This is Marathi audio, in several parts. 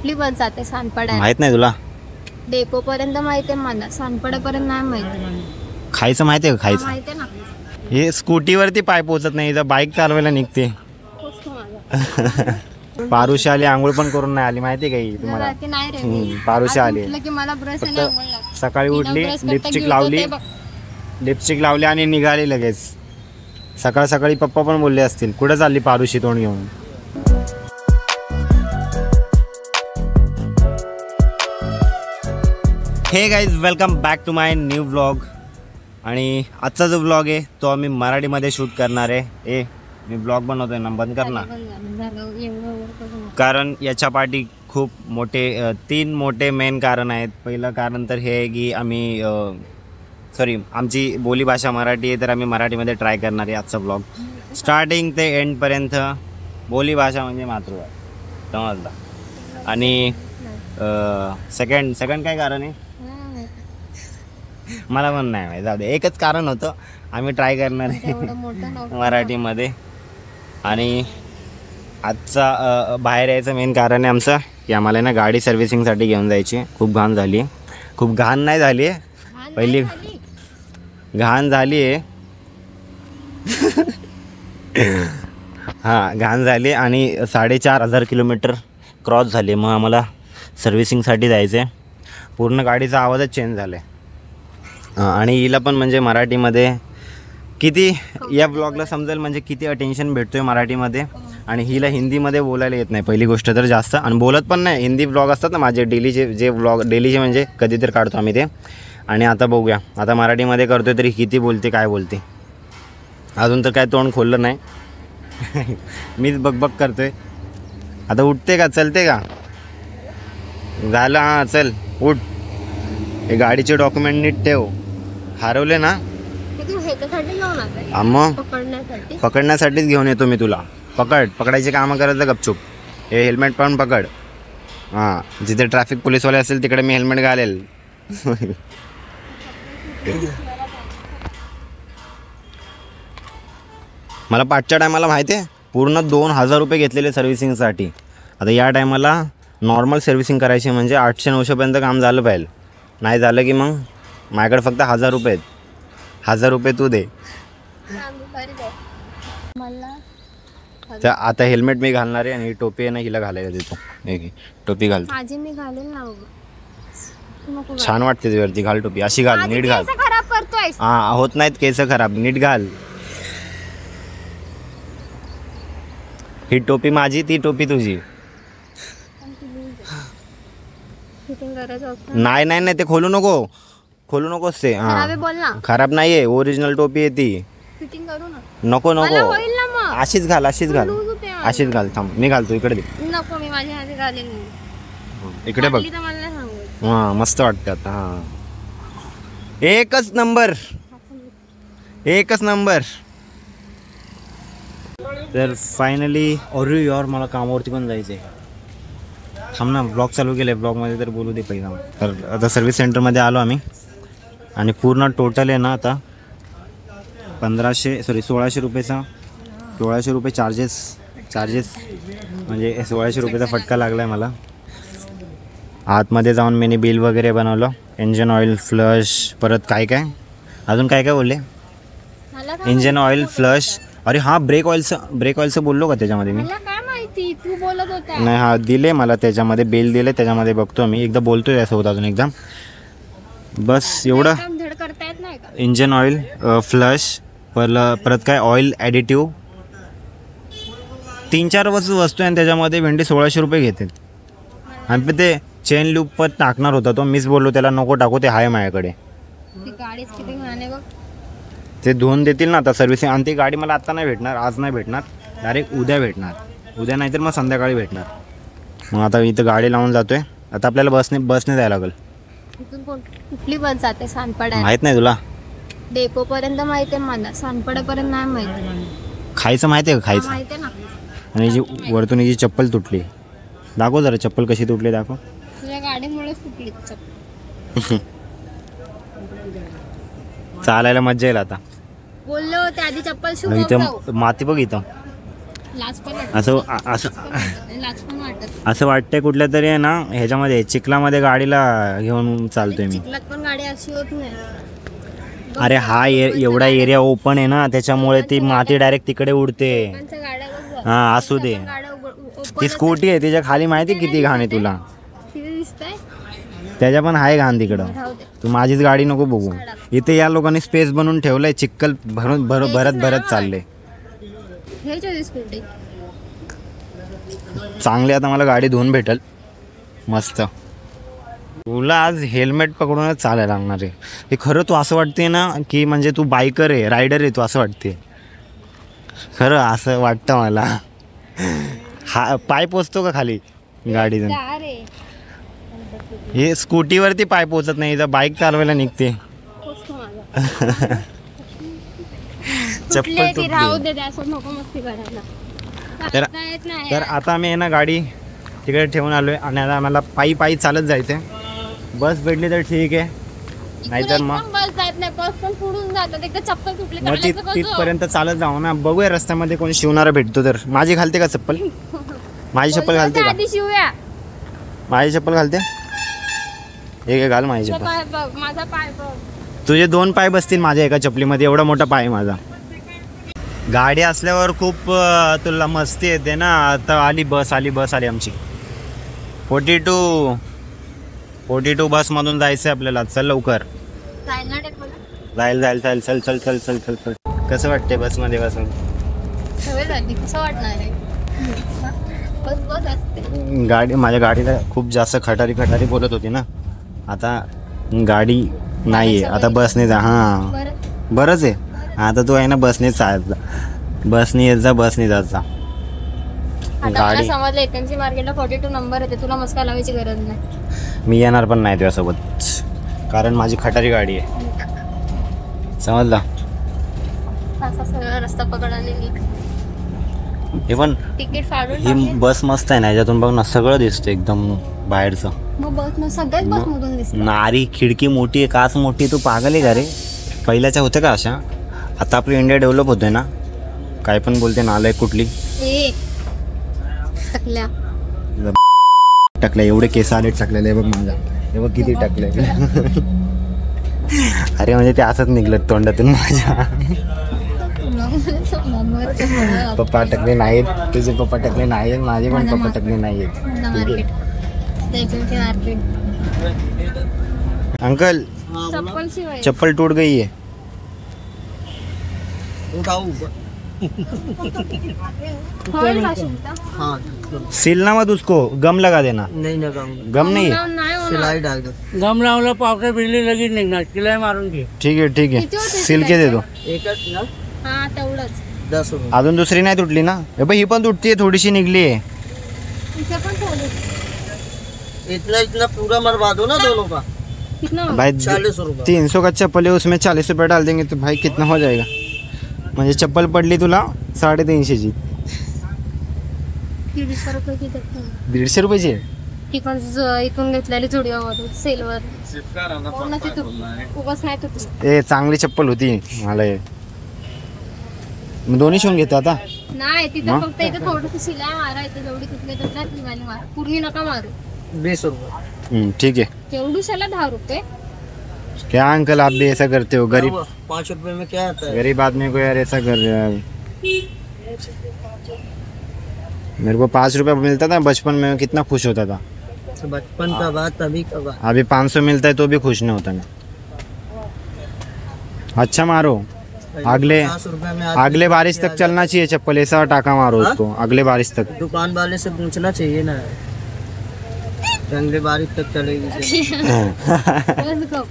कुठली बस जाते सानपाड्याला? माहित नाही तुला? डेपो पर्यंत माहिती आहे मला, सानपाड्यापर्यंत नाही माहिती. खायचं माहिती आहे का? खायचं माहिती आहे ना. हे स्कूटीवरती पाय पोचत नाही, इथं बाईक चालवायला निघते. पारुशी आली, आंघोळ पण करून नाही आली, माहिती आहे का तुम्हाला? नाही रे, पारुशी आली. की मला ब्रश आणि आंघोळ लागते. सकाळी उठली, लिपस्टिक लावली आणि निघाली लगेच. सकाळ सकाळी पप्पा पण बोलले असतील, कुठं चालली पारुशी तोंड घेऊन. Hey guys, welcome back to my new vlog. आणि आजचा जो व्लॉग आहे तो आम्ही मराठीमध्ये शूट करणार आहे. मी ब्लॉग बनवतोय ना, बंद कर ना. कारण याच्या पाठी खूप मोठे 3 मोठे मेन कारण आहेत. पहिलं कारण तर हे आहे की आमची बोलीभाषा मराठी आहे, तर आम्ही मराठीमध्ये ट्राय करणार आहे आजचा ब्लॉग. स्टार्टिंग ते एंडपर्यंत बोलीभाषा म्हणजे मातृभाषा, समजलं. आणि सेकंड काय कारण आहे मला पण नाही माहिती, जाऊ दे. एकच कारण होतं, आम्ही ट्राय करणार आहे मराठीमध्ये. आणि आजचा बाहेर यायचं मेन कारण आहे आमचं की आम्हाला ना गाडी सर्व्हिसिंगसाठी घेऊन जायची. खूप घाण झाली आहे, खूप घाण नाही झाली आहे, पहिली घाण झाली आहे. हां, घाण झाली आणि 4,500 किलोमीटर क्रॉस झाले. मग आम्हाला सर्व्हिसिंगसाठी जायचं आहे. पूर्ण गाडीचा आवाजच चेंज झाला आहे. आणि हिला पण म्हणजे मराठीमध्ये किती या ब्लॉगला समजेल म्हणजे किती अटेन्शन भेटतो आहे मराठीमध्ये. आणि हिला हिंदीमध्ये बोलायला येत नाही पहिली गोष्ट तर जास्त, आणि बोलत पण नाही. हिंदी ब्लॉग असतात ना माझे डेलीचे, जे ब्लॉग डेलीचे म्हणजे कधीतरी काढतो आम्ही ते. आणि आता बघूया, आता मराठीमध्ये करतो आहे तरी किती बोलते, काय बोलते. अजून तर काय तोंड खोललं नाही. मीच बकबक करतो आहे. आता उठते का, चलते का? झालं, हां चल उठ. हे गाडीचे डॉक्युमेंट नीट ठेव, हरवले ना. मग पकडण्यासाठीच घेऊन येतो मी तुला. पकडायचे कामं करायचं गपचूप. हे हेल्मेट पण पकड. हां, जिथे ट्रॅफिक पोलीसवाले असेल तिकडे मी हेल्मेट घालेल. मला पाठच्या टायमाला माहिती आहे पूर्ण 2,000 रुपये घेतलेले सर्व्हिसिंगसाठी. आता या टायमाला नॉर्मल सर्व्हिसिंग करायची म्हणजे 800-900पर्यंत काम झालं पाहिजे. नाही झालं की मग माझ्याकडे फक्त 1,000 रुपये आहेत. 1,000 रुपये तू दे. तर आता हेल्मेट मी घालणार आहे आणि टोपी आहे ना हिला घालायला देतो. टोपी घालतो. छान वाटते तुझ्यावरती, घाल टोपी. अशी घाल, नीट घाल. हां, होत नाहीत केस खराब, नीट घाल. ही टोपी माझी, ती टोपी तुझी. नाही नाही नाही, ते खोलू नकोस ते. हां, खराब नाही आहे, ओरिजिनल टोपी आहे ती. नको अशीच घाल. थांब, मी घालतो. इकडे दे. इकडे बघ. हां, मस्त वाटते आता. हां, एकच नंबर. तर फायनली अरे यार, मला कामावरती पण जायचं आहे. थांब ना, ब्लॉग चालू केलं आहे, ब्लॉगमध्ये तर बोलू दे पहिला. तर आता सर्व्हिस सेंटरमध्ये आलो आम्ही आणि पूर्ण टोटल आहे ना आता 1600 रुपयेचा, 1600 रुपये चार्जेस म्हणजे 1600 रुपयेचा फटका लागला आहे मला. आतमध्ये जाऊन मी बिल वगैरे बनवलं. इंजन ऑइल, फ्लश, परत काय अजून काय बोलले. Engine oil, flush. अरे हां, ब्रेक ऑइलचं बोललो का त्याच्यामध्ये मी? तू बोलत होता. नाही, हा दिले मला, त्याच्यामध्ये बिल दिले, त्याच्यामध्ये बघतो मी. एकदा बोलतोय त्यासोबत अजून एकदा, बस एवढं. इंजन ऑइल, फ्लश, परत काय ऑइल ॲडिटिव्ह, 3-4 वस्तू आहे त्याच्यामध्ये. भेंडी 1600 रुपये घेते. आणि ते चेन लूप पण टाकणार होता तो, मीच बोललो त्याला नको टाकू, ते आहे माझ्याकडे. ते धुवून देतील ना आता सर्व्हिसिंग. आणि ती गाडी मला आत्ता नाही भेटणार, आज नाही भेटणार, डायरेक्ट उद्या भेटणार. उद्या नाही तर मग संध्याकाळी भेटणार. मग आता इथं गाडी लावून जातोय. आता आपल्याला बसने जायला लागेल. कुठली बस जाते सानपाड्याला? माहित नाही तुला? डेपो पर्यंत माहिती आहे मला, सानपाड्यापर्यंत नाही माहिती. खायचं माहिती आहे का? खायचं माहिती आहे ना. आणि जी वरतून जी चप्पल तुटली, दाखव जरा चप्पल कशी तुटली, दाखव. तुझ्या गाडीमुळेच तुटली चप्पल. चालायला मज्जा येईल आता. बोललो होते आधी चप्पल इथं माती बघ, इथं लाज पण वाटत. असं लाज पण वाटत. असं वाटतंय कुठल्या तरी आहे ना ह्याच्यामध्ये चिखलामध्ये गाडीला घेऊन चालतोय मी. चिखलात पण गाडी अशी होत नाही. अरे हा एवढा एरिया ओपन आहे ना त्याच्यामुळे ती माती डायरेक्ट तिकडे उडते. लोकांच्या गाड्या बघ. हा असू दे. गाड्या open ती स्कूटी आहे तिच्या खाली माहिती किती घाण आहे तुला. तिथे दिसतंय. त्याच्या पण आहे घाण तिकडं. राहू दे. तू माझीच गाडी नको बघू. इथे या लोकांनी स्पेस बनवून ठेवलंय चिखल भरत चालले. घ्यायची होती स्कूटी. चांगली आता मला गाडी धुवून भेटल मस्त. तुला आज हेल्मेट पकडूनच चालायला लागणार आहे. हे खरं तू असं वाटते ना की म्हणजे तू बायकर आहे रायडर आहे तू असं वाटते. खरं असं वाटतं मला. हा पाय पोचतो का खाली गाडीतून. अरे हे स्कूटीवरती पाय पोचत नाही तर बाईक चालवायला निघते. पोचतो माझा. चप्पल ती राहू तुटली. दे असं नको मस्ती करायला. तर आता येत नाही. तर आता मी आहे ना गाडी तिकडे ठेवून आलोय आणि आता मला पायी चालत जायचंय. बस भेटली तर ठीक आहे नाहीतर मग बस जात नाही. बस पण पुढून जातात. एकदा चप्पल तुटली मग तिथपर्यंत चालत जाऊ ना. बघूया रस्त्यामध्ये कोणी शिवणारा भेटतो तर. माझी घालते का चप्पल. माझी चप्पल घालते का. आधी शिवूया. माझी चप्पल घालते. एक घाल माझी चप्पल. पाय बघ माझा पाय बघ. तुझे 2 पाय बसतील माझ्या एका चपलीमध्ये. एवढा मोठा पाय आहे माझा. गाडी असल्यावर खूप तुला मस्ती येते ना. आता आली बस आली आमची 42 बसमधून जायचं आहे आपल्याला. चल लवकर. जाईल चल. कसं वाटते बसमध्ये बसून. सवय झाली. कसं वाटणार आहे. बस असते. गाडी माझ्या गाडीला खूप जास्त खटारी बोलत होती ना. आता गाडी नाही आहे. आता बसने जा. हां बरं बरंच आहे. आता तू आहे ना बसने चालत जा. बसने येत जा बसने जात जा. आता मला समजलं एजन्सी मार्केटला 42 नंबर येते. तुला मस्का लावायची गरज नाही. मी येणार पण नाही तुझ्यासोबत कारण माझी खटारी गाडी आहे. समजला. असा सगळा रस्ता पकडाने हे पण तिकीट फाडून ही टाकले. बस मस्त आहे ना. याच्यातून बघ ना सगळं दिसतं एकदम बाहेरचं. मग बस ना सगळ्याच बस मधून दिसत. नारी खिडकी मोठी आहे काच मोठी. तू पागल आहे का रे. पहिल्याच्या होत्या का अशा. आता आपली इंडिया डेव्हलप होतोय ना. काय पण बोलते नालाय कुठली. टाकल्या एवढे केस आले टाकलेले बघ माझा. हे बघ किती टाकले. अरे म्हणजे ते असंच निघलं तोंडातून माझ्या. पप्पा टकले नाहीत. तुझे पप्पा टकले नाहीत. माझे पण पप्पा टकले नाहीत. अंकल चप्पल टूट गई है. सिलना मत उसको. गम लगा देना. नहीं ना गम नहीं है. सिलाई डाल दो. गम लावला पावसाळ बिजली लगेच निघणार. सिलाई मारून घे. ठीक आहे सिल के दे दो. एकच ना. हा तेवढंच. 10 रुपये. अजून दुसरी नाही तुटली ना. हे बघ ही पण तुटतीये थोडीशी निघली आहे. इथे पण थोडं. इतना पूरा मरवा दो ना दोनों का. कितना भाई 40 रुपये. 300 का चप्पल है उसमें 40 रुपये डाल देंगे तो भाई कितना हो जाएगा. म्हणजे चप्पल पडली तुला 350ची. 150 रुपये. 150 रुपयाची आहे. इथून घेतलेली जुडिओवरून सेलवर. उगाच नाही तुटली. ए चांगली चप्पल होती मला. दोन्ही शिवून घेतो आता. नाही तिथं फक्त इथं थोडंसं शिलाई मारायचं. जेवढी तुटली तर मार. पूर्ण नका मारू. 20 रुपये. ठीक है. केवढूशाला 10 रुपये. क्या अंकल आप भी ऐसा करते हो. गरीब 5 रुपए में क्या आता है. गरीब आदमी को यार ऐसा कर रहे हो. मेरे को 5 रुपये मिलता था बचपन में. कितना खुश होता था. बचपन का बात अभी का बात. अभी 500 मिलता है तो भी खुश नहीं होता मैं. अच्छा मारो. अगले बारिश तक चलना चाहिए चप्पल. ऐसा टाका मारो उसको अगले बारिश तक. दुकान वाले से पूछना चाहिए ना. अगले बारिश तक चलेगी. बस गप.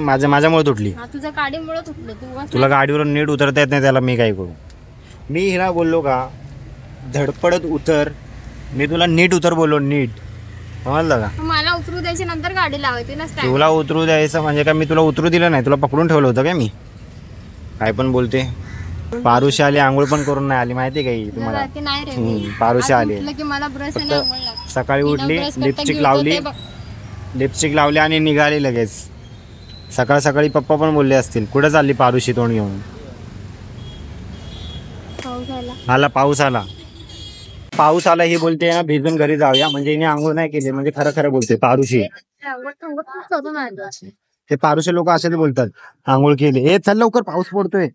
माझ्यामुळे तुटली. हा तुझ्या गाडीमुळे तुटलं. तुला गाडीवरून नीट उतरता येत नाही त्याला मी काय करू. मी हिला बोललो का धडपडत उतर. मी तुला नीट उतर बोललो. नीट समजलं का. मला उतरू द्यायची नंतर गाडी लावायची ना. तुला उतरू द्यायचं म्हणजे का मी तुला उतरू दिलं नाही. तुला पकडून ठेवलं होतं काय मी. काय पण बोलते. पारुशी आली आंघोळ पण करून नाही आली माहिती का ही तुम्हाला. पारुशी आली सकाळी उठली लिपस्टिक लावली आणि निघाली लगेच. सकाळी पप्पा पण बोलले असतील कुठं चालली पारुशी तोंड घेऊन. आला पाऊस आला. पाऊस आला ही बोलते ना भिजून घरी जाऊया, म्हणजे हिने आंघोळ नाही केली, म्हणजे खरं खरं बोलते पारुशी. ते पारुशे लोक असे बोलतात आंघोळ केली. ए चल लवकर पाऊस पडतोय.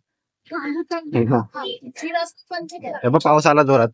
हे बघ पाऊस आला जोरात.